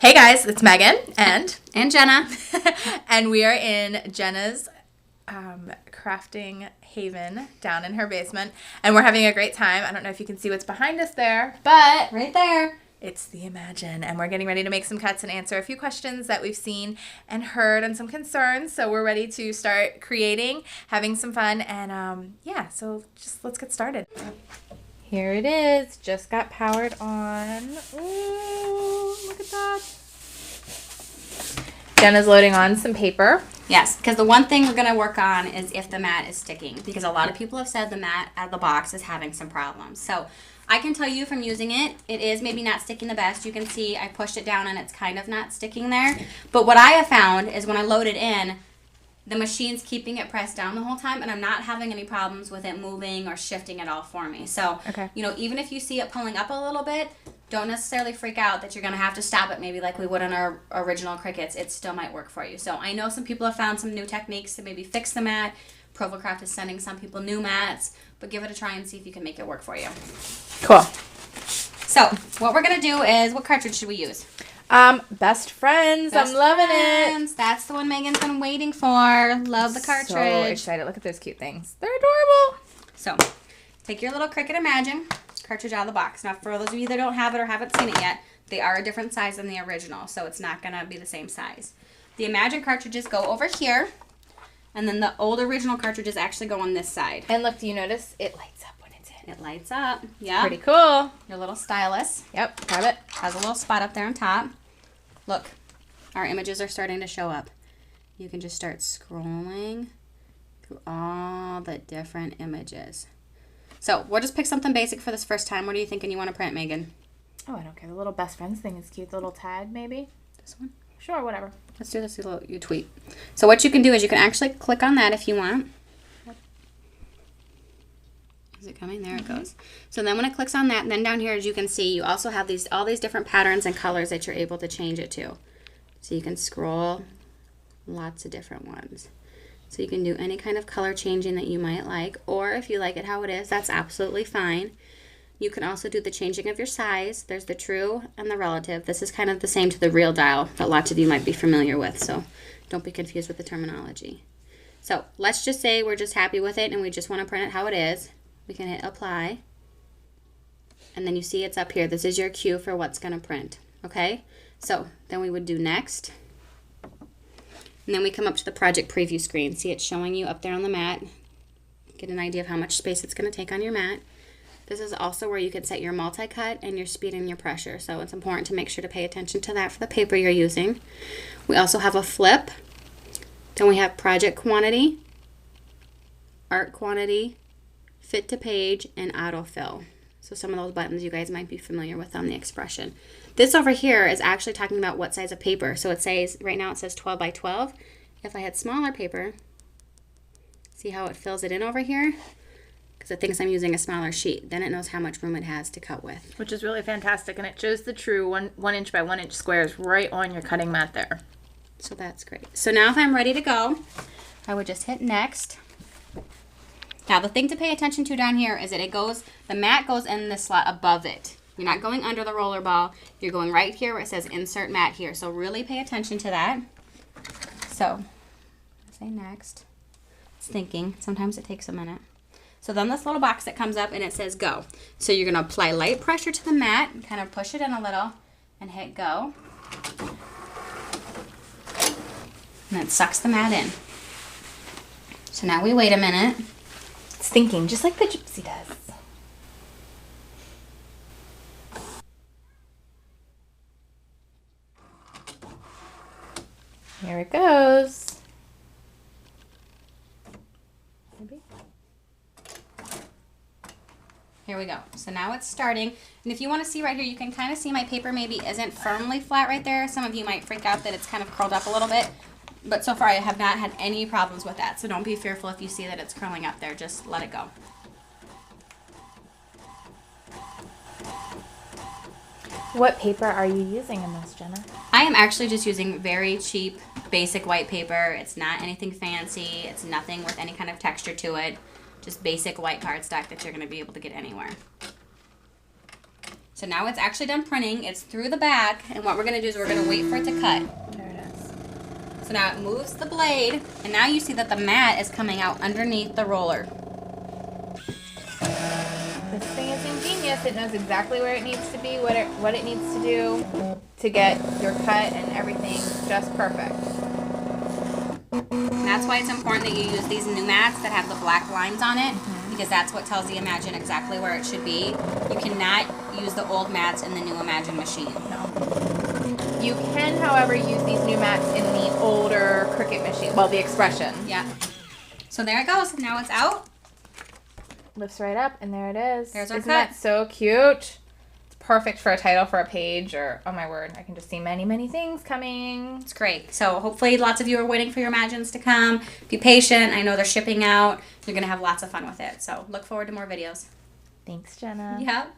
Hey guys, it's Megan and Jenna. and we are in Jenna's crafting haven down in her basement, and we're having a great time. I don't know if you can see what's behind us there, but Right there. it's the Imagine, and we're getting ready to make some cuts and answer a few questions that we've seen and heard and some concerns. So we're ready to start creating, having some fun, and so just let's get started. Here it is. Just got powered on. Ooh, look at that. Jenna's loading on some paper. Yes, because the one thing we're going to work on is if the mat is sticking, because a lot of people have said the mat out of the box is having some problems. So I can tell you from using it, it is maybe not sticking the best. You can see I pushed it down and it's kind of not sticking there. But what I have found is when I load it in, the machine's keeping it pressed down the whole time, and I'm not having any problems with it moving or shifting at all for me. So, even if you see it pulling up a little bit, don't necessarily freak out that you're going to have to stop it maybe like we would on our original Cricuts. It still might work for you. So I know some people have found some new techniques to maybe fix the mat. Provocraft is sending some people new mats, but give it a try and see if you can make it work for you. Cool. So what we're going to do is, what cartridge should we use? Best Friends. I'm loving it. That's the one Megan's been waiting for. Love the cartridge. So excited. Look at those cute things. They're adorable. So take your little Cricut Imagine cartridge out of the box. Now, for those of you that don't have it or haven't seen it yet, they are a different size than the original, so it's not going to be the same size. The Imagine cartridges go over here, and then the old original cartridges actually go on this side. And look, do you notice it lights up when it's in? It lights up. Yeah. Pretty cool. Your little stylus. Yep, grab it. Has a little spot up there on top. Look, our images are starting to show up. You can just start scrolling through all the different images. So we'll just pick something basic for this first time. What are you thinking you want to print, Megan? Oh, I don't care. The little Best Friends thing is cute. The little tag, maybe? This one? Sure, whatever. Let's do this little you tweet. So what you can do is you can actually click on that if you want. Is it coming? There it goes. So then when it clicks on that, and then down here, as you can see, you also have all these different patterns and colors that you're able to change it to. So you can scroll lots of different ones. So you can do any kind of color changing that you might like, or if you like it how it is, that's absolutely fine. You can also do the changing of your size. There's the true and the relative. This is kind of the same to the real dial that lots of you might be familiar with, so don't be confused with the terminology. So let's just say we're just happy with it and we just want to print it how it is. We can hit apply, and then you see it's up here. This is your cue for what's going to print, okay? So then we would do next, and then we come up to the project preview screen. See, it's showing you up there on the mat. Get an idea of how much space it's going to take on your mat. This is also where you can set your multi-cut and your speed and your pressure, so it's important to make sure to pay attention to that for the paper you're using. We also have a flip. Then we have project quantity, art quantity, fit to page, and autofill. So some of those buttons you guys might be familiar with on the expression. This over here is actually talking about what size of paper. So it says, right now it says 12 by 12. If I had smaller paper, see how it fills it in over here? Because it thinks I'm using a smaller sheet. Then it knows how much room it has to cut with. Which is really fantastic, and it shows the true 1 inch by 1 inch squares right on your cutting mat there. So that's great. So now if I'm ready to go, I would just hit next. Now, the thing to pay attention to down here is that the mat goes in the slot above it. You're not going under the roller ball. You're going right here where it says insert mat here. So really pay attention to that. So, say next. It's thinking. Sometimes it takes a minute. So then this little box that comes up and it says go. So you're going to apply light pressure to the mat and kind of push it in a little and hit go. And it sucks the mat in. So now we wait a minute. It's thinking, just like the gypsy does. Here it goes. Maybe. Here we go. So now it's starting. And if you want to see right here, you can kind of see my paper maybe isn't firmly flat right there. Some of you might freak out that it's kind of curled up a little bit. But so far I have not had any problems with that. So don't be fearful if you see that it's curling up there. Just let it go. What paper are you using in this, Jenna? I am actually just using very cheap, basic white paper. It's not anything fancy. It's nothing with any kind of texture to it. Just basic white cardstock that you're going to be able to get anywhere. So now it's actually done printing. It's through the back, and what we're going to do is we're going to wait for it to cut. There it is. So now it moves the blade, and now you see that the mat is coming out underneath the roller. This thing is ingenious. It knows exactly where it needs to be, what it needs to do to get your cut and everything just perfect. And that's why it's important that you use these new mats that have the black lines on it, because that's what tells the Imagine exactly where it should be. You cannot use the old mats in the new Imagine machine. No. You can, however, use these new mats in the older Cricut machine. Well, the Expression. Yeah. So there it goes. Now it's out. Lifts right up, and there it is. There's our Isn't cut. that so cute? It's perfect for a title for a page, or, oh my word, I can just see many, many things coming. It's great. So hopefully lots of you are waiting for your Imagines to come. Be patient. I know they're shipping out. You're going to have lots of fun with it. So look forward to more videos. Thanks, Jenna. Yep.